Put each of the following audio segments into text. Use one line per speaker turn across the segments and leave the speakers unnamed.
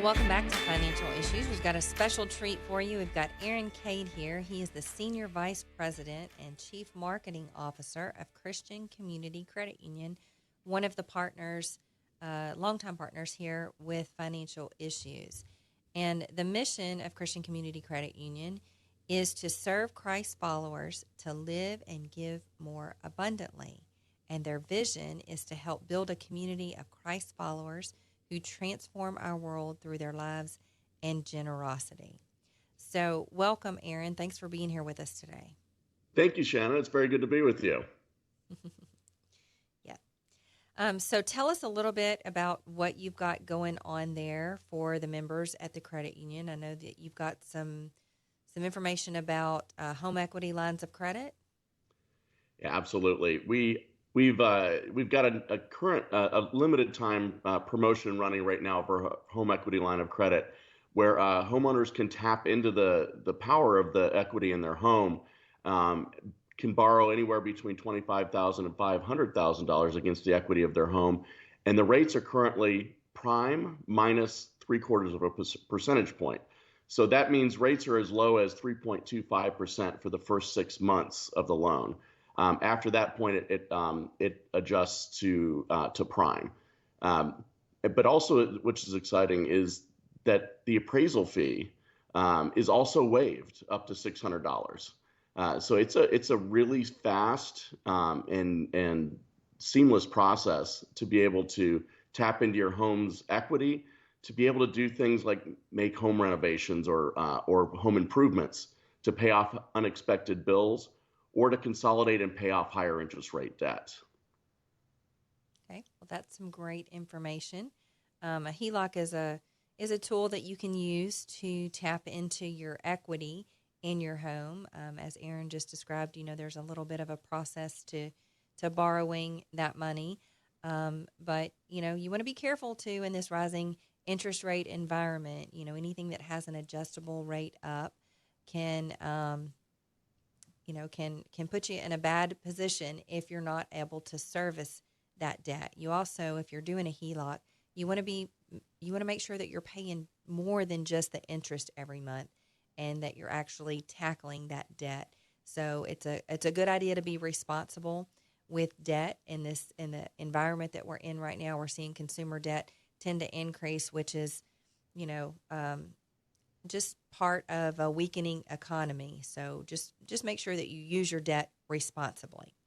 welcome back to Financial Issues. We've got a special treat for you. We've got Aaron Caid here. He is the Senior Vice President and Chief Marketing Officer of Christian Community Credit Union, one of the partners, longtime partners here with Financial Issues. And the mission of Christian Community Credit Union is to serve Christ's followers to live and give more abundantly. And their vision is to help build a community of Christ's followers who transform our world through their lives and generosity. So welcome, Aaron. Thanks for being here with us today.
Thank you, Shana. It's very good to be with you.
Yeah. So tell us a little bit about what you've got going on there for the members at the credit union. I know that you've got some information about home equity lines of credit.
Yeah, absolutely. We've got a current limited time promotion running right now for home equity line of credit, where homeowners can tap into the power of the equity in their home, can borrow anywhere between $25,000 and $500,000 against the equity of their home, and the rates are currently prime minus 3/4 of a percentage point. So that means rates are as low as 3.25% for the first 6 months of the loan. After that point, it adjusts to prime. But also, which is exciting, is that the appraisal fee is also waived up to $600. So it's a really fast and seamless process to be able to tap into your home's equity, to be able to do things like make home renovations or home improvements to pay off unexpected bills, or to consolidate and pay off higher interest rate debt.
Okay, well, that's some great information. A HELOC is a tool that you can use to tap into your equity in your home. As Aaron just described, there's a little bit of a process to borrowing that money. But, you want to be careful, too, in this rising interest rate environment. Anything that has an adjustable rate up can put you in a bad position if you're not able to service that debt. You also, if you're doing a HELOC, you want to make sure that you're paying more than just the interest every month, and that you're actually tackling that debt. So it's a good idea to be responsible with debt in the environment that we're in right now. We're seeing consumer debt tend to increase, which is, just part of a weakening economy. So just make sure that you use your debt responsibly.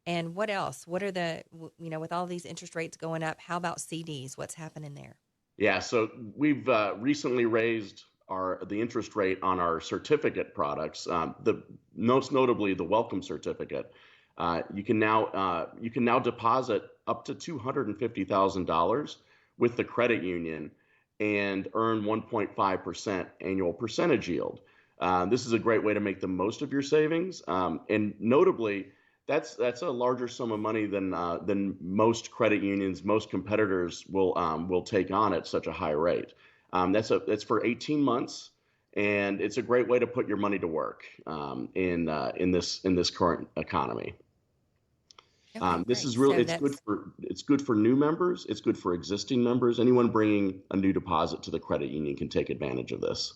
And what else? What are with all these interest rates going up, how about CDs? What's happening there?
Yeah, so we've recently raised the interest rate on our certificate products. Most notably the Welcome Certificate. You can now deposit up to $250,000 with the credit union and earn 1.5% annual percentage yield. This is a great way to make the most of your savings, and notably, that's a larger sum of money than most credit unions, most competitors will take on at such a high rate. That's for 18 months, and it's a great way to put your money to work in this current economy.
Okay,
This
great.
is really
So
it's good for new members. It's good for existing members. Anyone bringing a new deposit to the credit union can take advantage of this.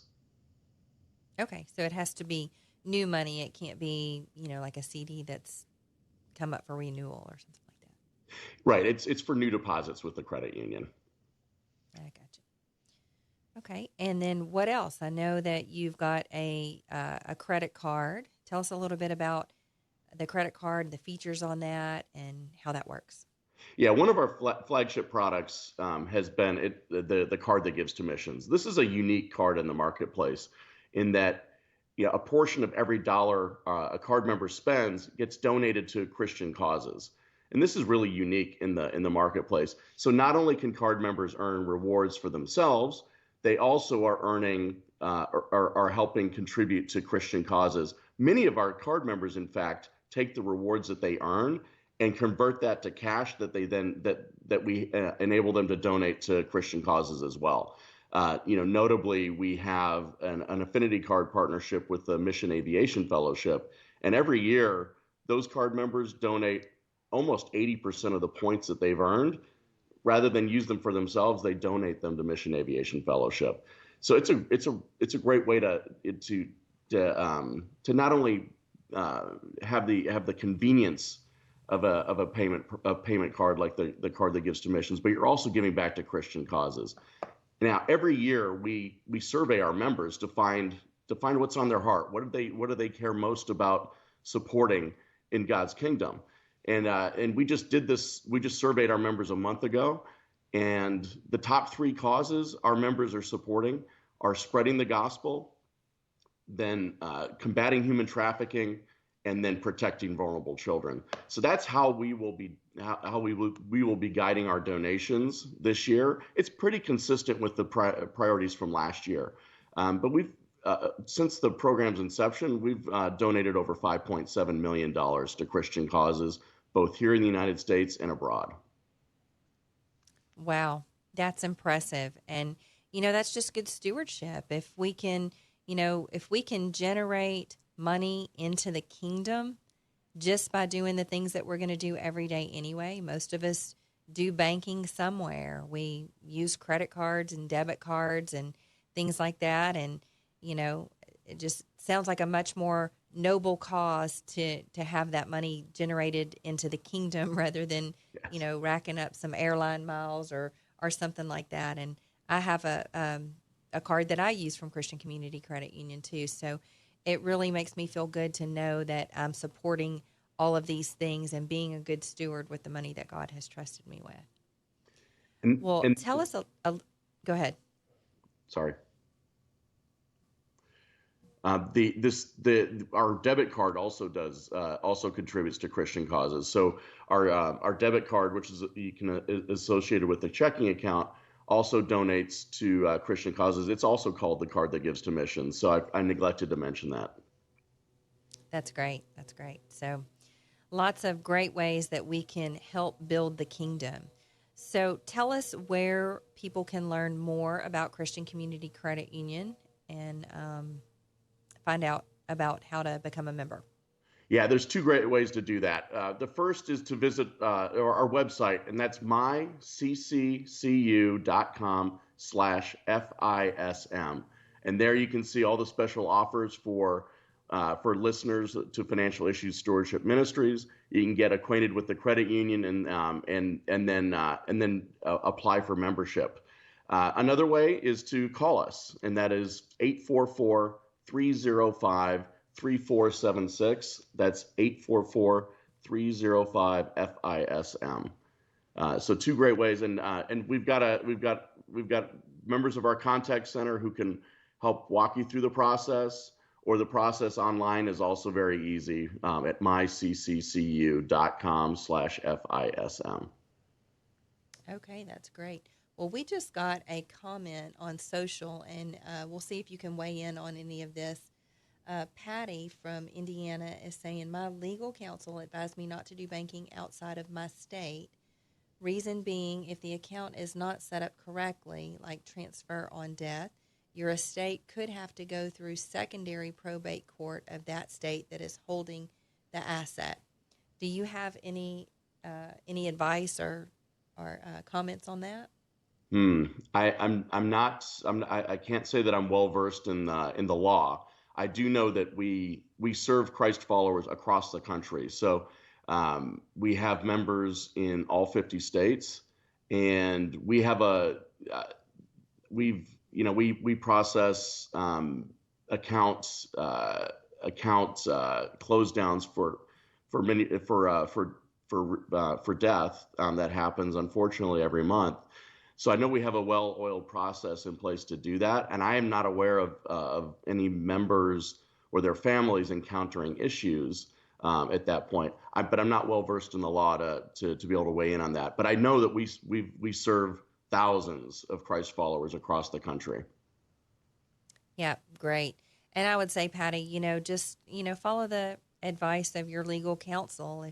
okay, so it has to be new money. It can't be, like a CD that's come up for renewal or something like that.
Right. It's for new deposits with the credit union.
I got you. Okay, and then what else? I know that you've got a credit card. Tell us a little bit about the credit card, the features on that, and how that works.
Yeah, one of our flagship products has been the card that gives commissions. This is a unique card in the marketplace in that a portion of every dollar a card member spends gets donated to Christian causes. And this is really unique in the marketplace. So not only can card members earn rewards for themselves, they also are earning are helping contribute to Christian causes. Many of our card members, in fact, take the rewards that they earn and convert that to cash that they then that we enable them to donate to Christian causes as well. Notably, we have an affinity card partnership with the Mission Aviation Fellowship, and every year those card members donate almost 80% of the points that they've earned rather than use them for themselves, they donate them to Mission Aviation Fellowship. So it's a great way to not only have the convenience of a payment card like the card that gives to missions, but you're also giving back to Christian causes. Now, every year we survey our members to find what's on their heart. What do they care most about supporting in God's kingdom? And we just did this. We just surveyed our members a month ago, and the top three causes our members are supporting are spreading the gospel, then combating human trafficking, and then protecting vulnerable children. So that's how we will be guiding our donations this year. It's pretty consistent with the priorities from last year. But we've since the program's inception, we've donated over $5.7 million to Christian causes, both here in the United States and abroad.
Wow, that's impressive. And, that's just good stewardship. If we can generate money into the kingdom just by doing the things that we're going to do every day anyway. Most of us do banking somewhere. We use credit cards and debit cards and things like that. And, it just sounds like a much more noble cause to have that money generated into the kingdom rather than,
Yes.
racking up some airline miles or something like that. And I have a card that I use from Christian Community Credit Union too. So it really makes me feel good to know that I'm supporting all of these things and being a good steward with the money that God has trusted me with. Well,
And
tell us go ahead.
sorry. Our debit card also contributes to Christian causes. So our debit card, which is associated with the checking account, also donates to Christian causes. It's also called the card that gives to missions. So I neglected to mention that.
That's great. That's great. So lots of great ways that we can help build the kingdom. So tell us where people can learn more about Christian Community Credit Union and find out about how to become a member.
Yeah, there's two great ways to do that. The first is to visit our website, and that's mycccu.com/FISM. And there you can see all the special offers for listeners to Financial Issues Stewardship Ministries. You can get acquainted with the credit union and then apply for membership. Another way is to call us, and that is 844-305-3476. That's 844-305-FISM. So two great ways, and we've got members of our contact center who can help walk you through the process, or the process online is also very easy at mycccu.com/FISM.
Okay, that's great. Well, we just got a comment on social, and we'll see if you can weigh in on any of this. Patty from Indiana is saying, my legal counsel advised me not to do banking outside of my state. Reason being, if the account is not set up correctly, like transfer on death, your estate could have to go through secondary probate court of that state that is holding the asset. Do you have any advice or comments on that?
I can't say that I'm well versed in the law. I do know that we serve Christ followers across the country. So we have members in all 50 states, and we have we process accounts close downs for death that happens unfortunately every month. So I know we have a well-oiled process in place to do that, and I am not aware of any members or their families encountering issues at that point. But I'm not well versed in the law to be able to weigh in on that. But I know that we serve thousands of Christ followers across the country.
Yeah, great. And I would say, Patty, just follow the advice of your legal counsel.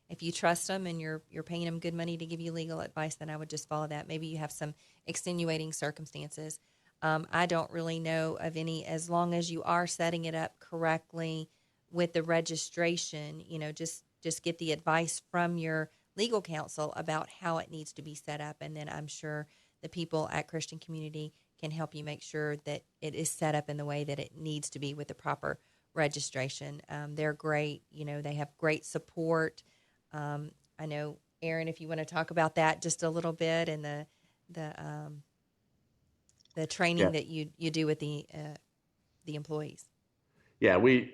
If you trust them and you're paying them good money to give you legal advice, then I would just follow that. Maybe you have some extenuating circumstances. I don't really know of any, as long as you are setting it up correctly with the registration, just get the advice from your legal counsel about how it needs to be set up. And then I'm sure the people at Christian Community can help you make sure that it is set up in the way that it needs to be with the proper registration. They're great. They have great support. I know, Aaron, if you want to talk about that just a little bit, and the training
Yeah.
that you do with the employees.
Yeah, we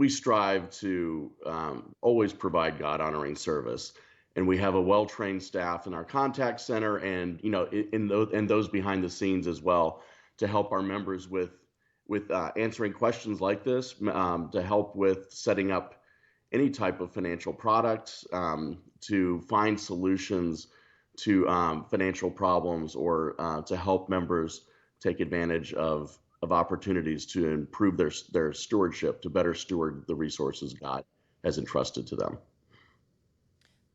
strive to always provide God honoring service, and we have a well trained staff in our contact center, and in those behind the scenes as well, to help our members with answering questions like this, to help with setting up any type of financial products, to find solutions to financial problems, or to help members take advantage of opportunities to improve their stewardship, to better steward the resources God has entrusted to them.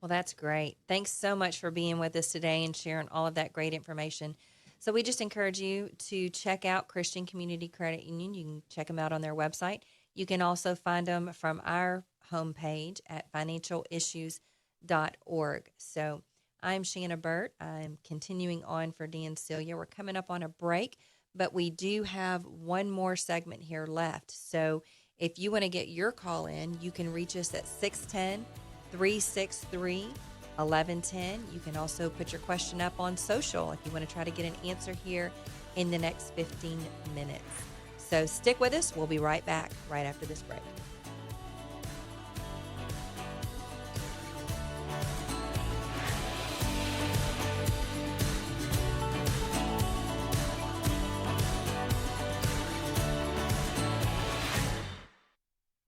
Well, that's great. Thanks so much for being with us today and sharing all of that great information. So we just encourage you to check out Christian Community Credit Union. You can check them out on their website. You can also find them from our homepage at financialissues.org. So I'm Shana Burt. I'm continuing on for Dan Celia. We're coming up on a break, but we do have one more segment here left. So if you want to get your call in, you can reach us at 610-363-1110. You can also put your question up on social if you want to try to get an answer here in the next 15 minutes. So stick with us. We'll be right back right after this break.